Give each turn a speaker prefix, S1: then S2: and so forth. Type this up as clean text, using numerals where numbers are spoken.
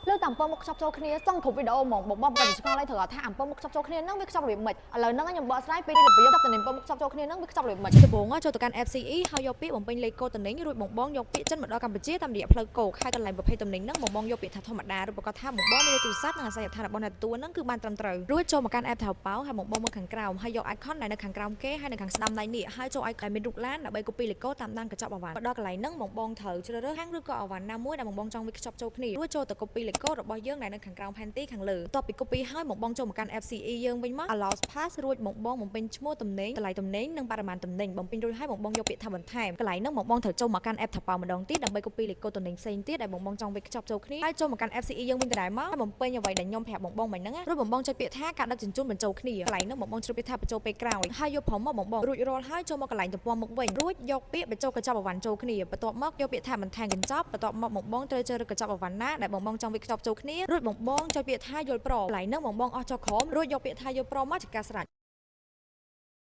S1: เลือกตามเปิ้ลมุกชอบโชว์គ្នាសង់គ្រប់វីដេអូហ្មងបងបងតែឆ្ងល់ឲ្យត្រូវថាអំពើមុខชอบโชว์គ្នាហ្នឹងវាខ្ចប់របៀបម៉េចឥឡូវហ្នឹងខ្ញុំបកស្រាយពីរបៀបចាប់តំណែងអំពើមុខชอบโชว์គ្នាហ្នឹងវាខ្ចប់របៀបម៉េចដំបូងចូលទៅកាន់ FCE ហើយយកពាក្យបំពេញលេខកូដតំណែងរួចបងយកពាក្យចិនមកដល់កម្ពុជាតាមរយៈផ្លូវគោកហើយកន្លែងប្រភេទតំណែងហ្នឹងបងយកពាក្យថាធម្មតាឬប្រកាសថាបងមានទូរស័ព្ទនិងអាស័យដ្ឋានរបស់អ្នកទទួលហ្នឹងគឺបានត្រឹមត្រូវរួចចូលមកកាន់ app ថៅប៉ោហើយបងមើលខាងក្រោមហើយយក icon ដែលនៅខាងក្រោមគេហើយនៅខាងស្ដាំដៃនេះហើយចូល icon មានរូបឡានដើម្បី copy លេខកូដតាមដានកញ្ចក់អវ៉ាន់ដល់កន្លែងហ្នឹងបងត្រូវជ្រើសរើសហាងឬក៏អវ៉ាន់ណាមួយដែលបងចង់វាខ្ចប់ចូលគ្នារួចចូលទៅ copy លេខកូដរបស់យើងដែលនៅខាងក្រោម panty ខាងលើបន្ទាប់ពី copy ហើយបងចូលមកកាន់ FCE យើងវិញមក allow pass រួចបងបំពេញឈ្មោះតំណែងតម្លៃតំណែងនិងបរិមាណតំណែងបំពេញរួចហើយបងយកពាក្យថាបន្ថែមកន្លែងហ្នឹងបងត្រូវចូលមកកាន់ app ថាប៉ោម្ដងទៀតដើម្បី copy លេខកូដតំណែងផ្សេងទៀតដែលបងចង់វាខ្ចប់ចូលគ្នាហើយចូលមកកាន់ FCE យើងវិញដដែលមកហើយបំពេញអ្វីដែលខ្ញុំប្រាប់បងមិញហ្នឹងរួចបងចុចពាក្យថាការដឹកជញ្ជូនបញ្ចូលគ្នាកន្លែងហ្នឹងបងជ្រើសពាក្យថាបញ្ចូលពេលក្រោយហើយយកព្រមមកបងរួចរាល់ហើយចូលមកកន្លែងទំព័រមុខវិញរួចយកពាក្យបញ្ចូលកញ្ចប់អវ៉ាន់ចូលគ្នាបន្ទាប់មកយកពាក្យថាបន្ថែមកញ្ចប់បន្ទាប់មកបងត្រូវជ្រើសរើសកញ្ចប់អវ៉ាន់ណាដែលបងចង់វាខ្ចប់ចូលគ្នារួចបងចុចពាក្យថាយល់ព្រមកន្លែងហ្នឹងបងអស់ចុះក្រោមរួចយកពាក្យថាយល់ព្រមមកជាការស្រេច